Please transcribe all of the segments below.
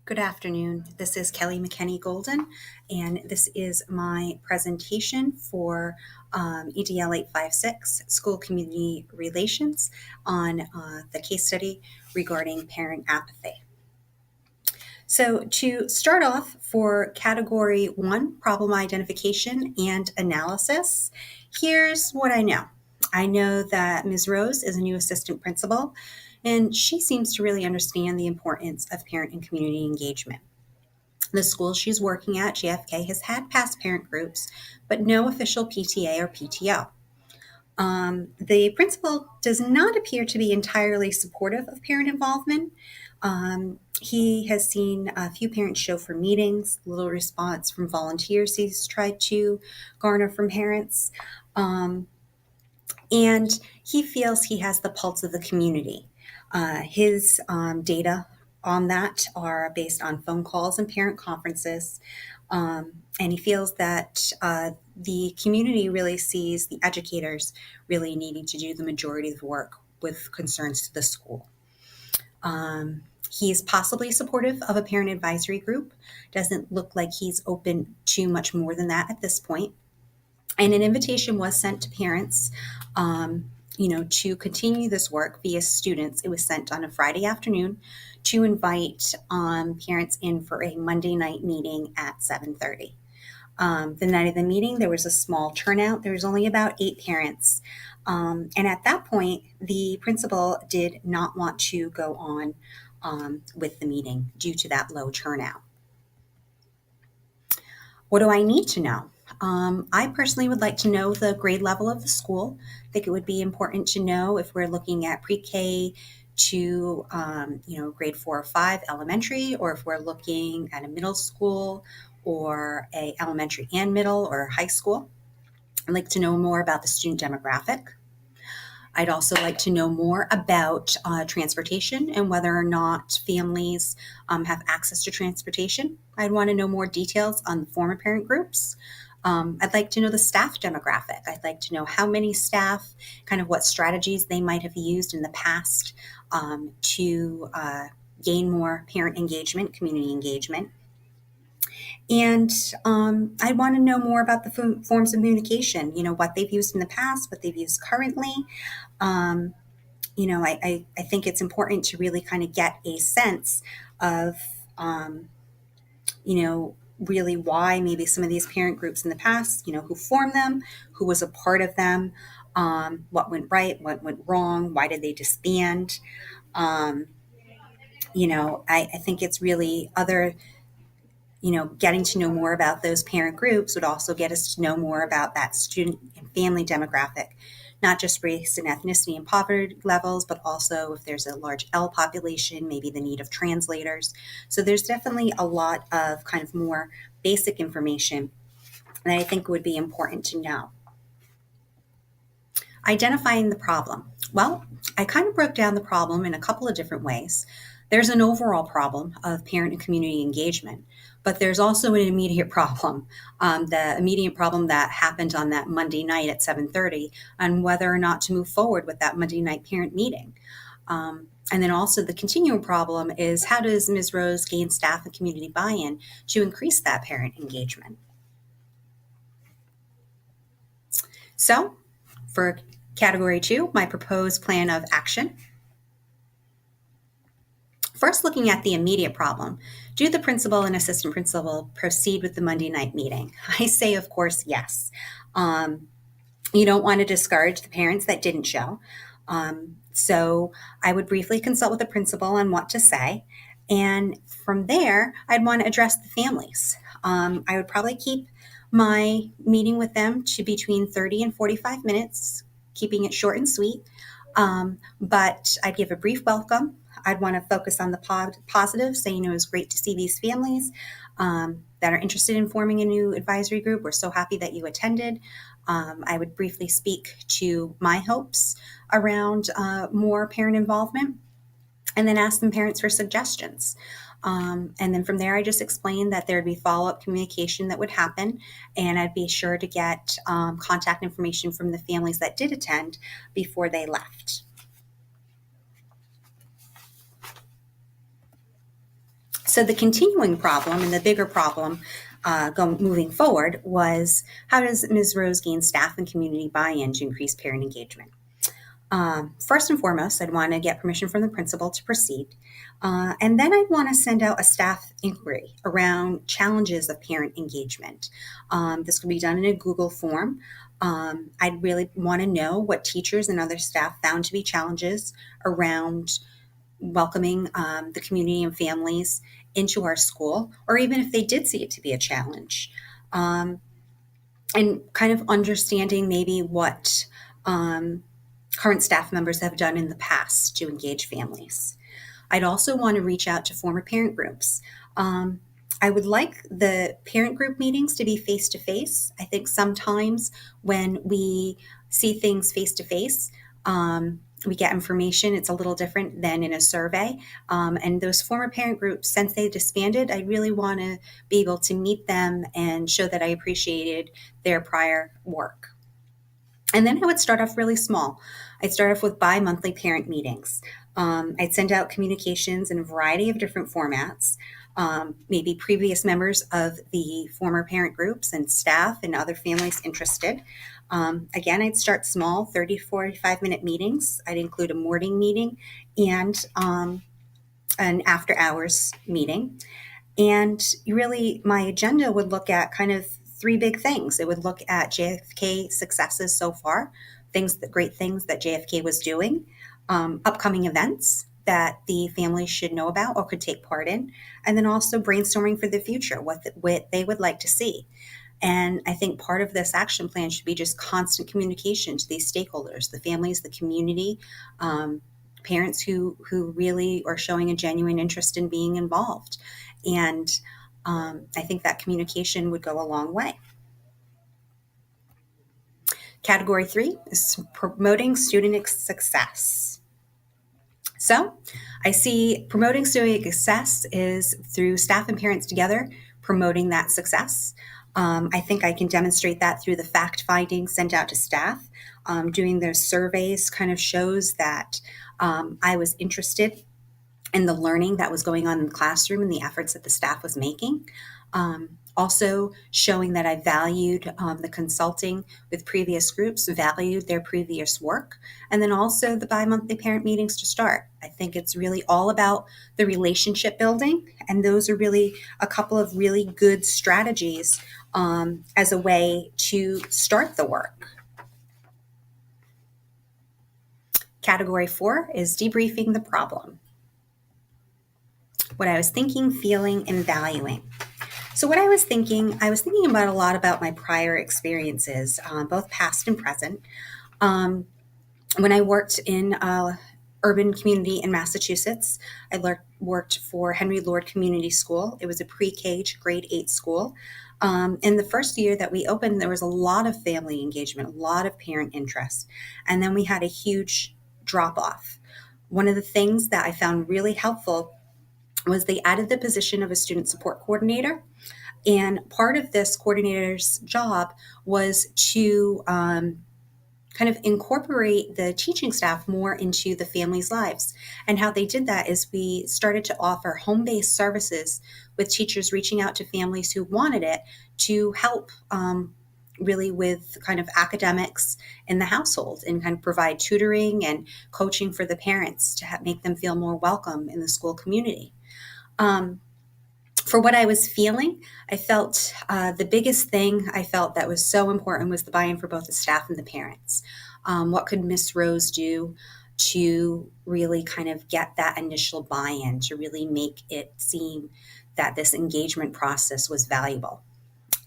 Good afternoon. This is Kelly McKenney Golden, and this is my presentation for EDL 856 School Community Relations on the case study regarding parent apathy. So to start off, for category 1, problem identification and analysis, here's what I know. I know that Ms. Rose is a new assistant principal, and she seems to really understand the importance of parent and community engagement. The school she's working at, GFK, has had past parent groups, but no official PTA or PTO. The principal does not appear to be entirely supportive of parent involvement. He has seen a few parents show for meetings, little response from volunteers he's tried to garner from parents. And he feels he has the pulse of the community. His data on that are based on phone calls and parent conferences. And he feels that the community really sees the educators really needing to do the majority of the work with concerns to the school. He's possibly supportive of a parent advisory group. Doesn't look like he's open to much more than that at this point. And an invitation was sent to parents, to continue this work via students. It was sent on a Friday afternoon to invite parents in for a Monday night meeting at 7:30. The night of the meeting, there was a small turnout. There was only about 8 parents. And at that point, the principal did not want to go on with the meeting due to that low turnout. What do I need to know? I personally would like to know the grade level of the school. I think it would be important to know if we're looking at pre-K to grade 4 or 5 elementary, or if we're looking at a middle school or a elementary and middle or high school. I'd like to know more about the student demographic. I'd also like to know more about transportation and whether or not families have access to transportation. I'd want to know more details on the former parent groups. I'd like to know the staff demographic. I'd like to know how many staff, kind of what strategies they might have used in the past to gain more parent engagement, community engagement. And I want to know more about the forms of communication, what they've used in the past, what they've used currently. I think it's important to really kind of get a sense of, really why maybe some of these parent groups in the past, who formed them, who was a part of them, what went right, what went wrong, why did they disband. I think it's really getting to know more about those parent groups would also get us to know more about that student and family demographic, not just race and ethnicity and poverty levels, but also if there's a large L population, maybe the need of translators. So there's definitely a lot of kind of more basic information that I think would be important to know. Identifying the problem. Well, I kind of broke down the problem in a couple of different ways. There's an overall problem of parent and community engagement, but there's also an immediate problem, the immediate problem that happened on that Monday night at 7:30 on whether or not to move forward with that Monday night parent meeting. And then also the continuing problem is how does Ms. Rose gain staff and community buy-in to increase that parent engagement? So for category 2, my proposed plan of action. First, looking at the immediate problem, do the principal and assistant principal proceed with the Monday night meeting? I say, of course, yes. You don't want to discourage the parents that didn't show. So I would briefly consult with the principal on what to say. And from there, I'd want to address the families. I would probably keep my meeting with them to between 30 and 45 minutes, keeping it short and sweet. But I'd give a brief welcome. I'd want to focus on the positive, saying it was great to see these families that are interested in forming a new advisory group. We're so happy that you attended. I would briefly speak to my hopes around more parent involvement, and then ask them parents for suggestions. And then from there, I just explained that there'd be follow-up communication that would happen, and I'd be sure to get contact information from the families that did attend before they left. So the continuing problem and the bigger problem moving forward was, how does Ms. Rose gain staff and community buy-in to increase parent engagement? First and foremost, I'd want to get permission from the principal to proceed. And then I'd want to send out a staff inquiry around challenges of parent engagement. This could be done in a Google form. I'd really want to know what teachers and other staff found to be challenges around welcoming the community and families into our school, or even if they did see it to be a challenge. And kind of understanding maybe what current staff members have done in the past to engage families. I'd also want to reach out to former parent groups. I would like the parent group meetings to be face to face. I think sometimes when we see things face to face, we get information. It's a little different than in a survey. And those former parent groups, since they disbanded, I really want to be able to meet them and show that I appreciated their prior work. And then I would start off really small. I'd start off with bi-monthly parent meetings. I'd send out communications in a variety of different formats. Maybe previous members of the former parent groups and staff and other families interested. Again, I'd start small, 30 to 45-minute meetings. I'd include a morning meeting and an after-hours meeting. And really, my agenda would look at kind of three big things. It would look at JFK successes so far, great things that JFK was doing, upcoming events that the family should know about or could take part in, and then also brainstorming for the future, what they would like to see. And I think part of this action plan should be just constant communication to these stakeholders, the families, the community, parents who really are showing a genuine interest in being involved. And I think that communication would go a long way. Category 3 is promoting student success. So I see promoting student success is through staff and parents together promoting that success. I think I can demonstrate that through the fact findings sent out to staff. Doing those surveys kind of shows that I was interested in the learning that was going on in the classroom and the efforts that the staff was making. Also showing that I valued the consulting with previous groups, valued their previous work, and then also the bi-monthly parent meetings to start. I think it's really all about the relationship building, and those are really a couple of really good strategies as a way to start the work. Category 4 is debriefing the problem. What I was thinking, feeling, and valuing. So what I was thinking about a lot about my prior experiences, both past and present. When I worked in a urban community in Massachusetts, I worked for Henry Lord Community School. It was a pre-K grade 8 school. In the first year that we opened, there was a lot of family engagement, a lot of parent interest. And then we had a huge drop off. One of the things that I found really helpful was they added the position of a student support coordinator. And part of this coordinator's job was to kind of incorporate the teaching staff more into the families' lives. And how they did that is we started to offer home-based services with teachers reaching out to families who wanted it to help really with kind of academics in the household and kind of provide tutoring and coaching for the parents to make them feel more welcome in the school community. For what I was feeling, I felt the biggest thing I felt that was so important was the buy-in for both the staff and the parents. What could Miss Rose do to really kind of get that initial buy-in, to really make it seem that this engagement process was valuable?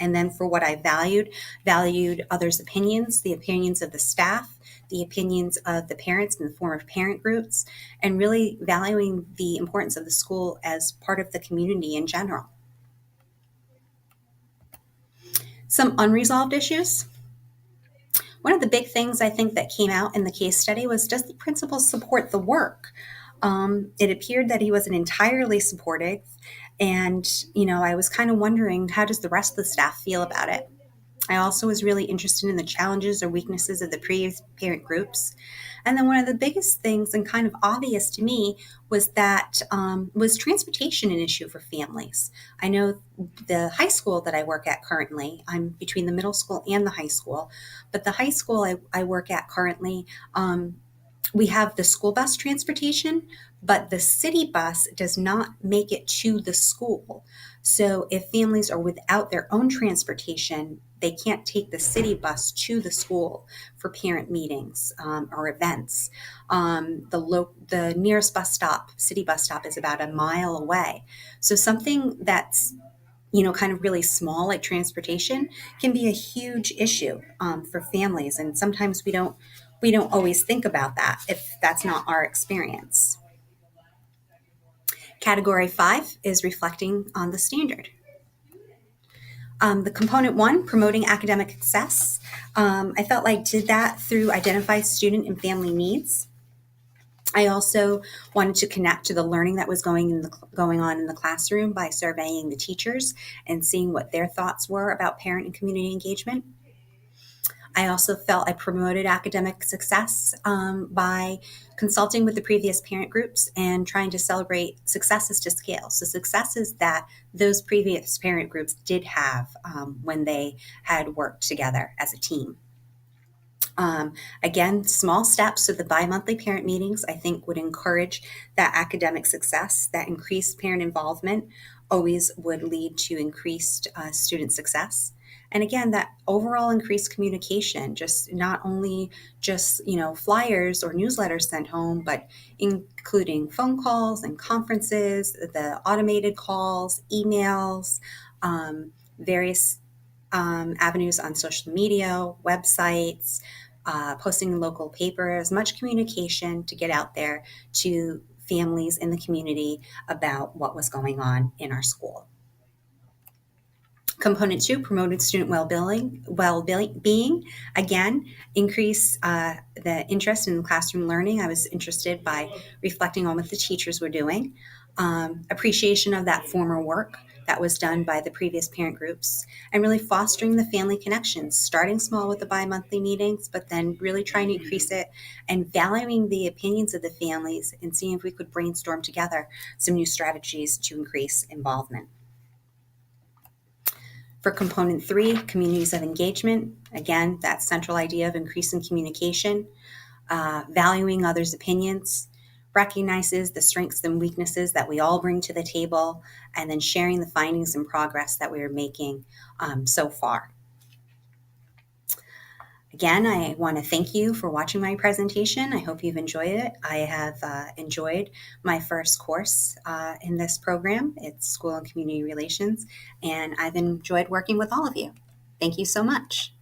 And then for what I valued others' opinions, the opinions of the staff, the opinions of the parents in the form of parent groups, and really valuing the importance of the school as part of the community in general. Some unresolved issues. One of the big things I think that came out in the case study was, does the principal support the work? It appeared that he wasn't entirely supportive, and I was kind of wondering, how does the rest of the staff feel about it? I also was really interested in the challenges or weaknesses of the previous parent groups. And then one of the biggest things and kind of obvious to me was that was transportation an issue for families. I know the high school that I work at currently, I'm between the middle school and the high school, but the high school I work at currently, we have the school bus transportation, but the city bus does not make it to the school. So if families are without their own transportation, they can't take the city bus to the school for parent meetings or events. The nearest bus stop, city bus stop, is about a mile away. So something that's kind of really small, like transportation, can be a huge issue for families. And sometimes we don't always think about that if that's not our experience. Category 5 is reflecting on the standard. The component 1, promoting academic success. I felt like I did that through identify student and family needs. I also wanted to connect to the learning that was going on in the classroom by surveying the teachers and seeing what their thoughts were about parent and community engagement. I also felt I promoted academic success by consulting with the previous parent groups and trying to celebrate successes to scale. So, successes that those previous parent groups did have when they had worked together as a team. Again, small steps. So the bi-monthly parent meetings, I think, would encourage that academic success. That increased parent involvement always would lead to increased student success. And again, that overall increased communication, just not only just flyers or newsletters sent home, but including phone calls and conferences, the automated calls, emails, various avenues on social media, websites, posting in local papers, much communication to get out there to families in the community about what was going on in our school. Component 2, promoted student well-being. Again, increase the interest in classroom learning. I was interested by reflecting on what the teachers were doing. Appreciation of that former work that was done by the previous parent groups, and really fostering the family connections, starting small with the bi-monthly meetings, but then really trying to increase it and valuing the opinions of the families and seeing if we could brainstorm together some new strategies to increase involvement. For component 3, communities of engagement, again, that central idea of increasing communication, valuing others' opinions, recognizes the strengths and weaknesses that we all bring to the table, and then sharing the findings and progress that we are making so far. Again, I want to thank you for watching my presentation. I hope you've enjoyed it. I have enjoyed my first course in this program. It's School and Community Relations, and I've enjoyed working with all of you. Thank you so much.